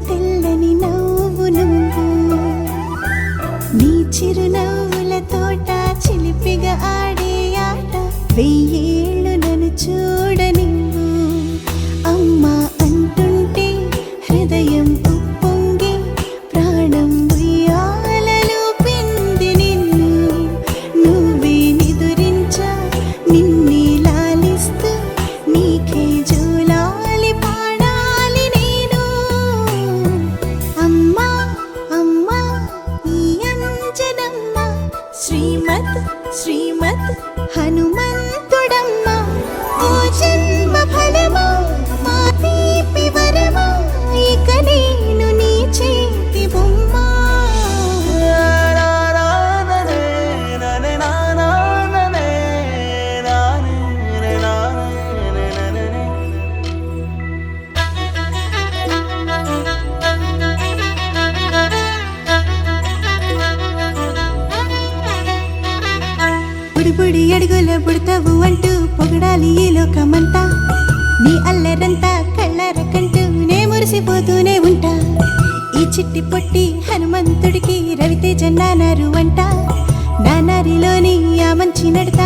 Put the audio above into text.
తెల్లని నవ్వు నువ్వు నీ చిరునవ్వుల తోట చిలిపిగా ఆడే ఆట వెయ్యేళ్ళు నన్ను చూడనివ్వు అమ్మా అంటుంటే హృదయం ఉప్పొంగి ప్రాణం ఉయ్యాలలో పిండి నిన్ను నువ్వే నిదురించా నిన్నే లాలిస్తూ నీకే జూలాలి పాడాలి నేను అమ్మా అమ్మా ఈ అంజనమ్మ శ్రీమత్ శ్రీమత్ హనుమంతుడమ్మ ఓ జన్మ ఫలమా మా తీపి వరమా ఇక నేను నీ చేతి బొమ్మ బుడి అడుగుల బుడతావు అంటూ పొగడాలి ఈ లోకమంతా నీ అల్లరంతా కళ్ళరకంటూ నే మురిసిపోతూనే ఉంటా ఈ చిట్టి పొట్టి హనుమంతుడికి రవితేజ నానారు అంట నానారిలోని ఆ మంచి నడత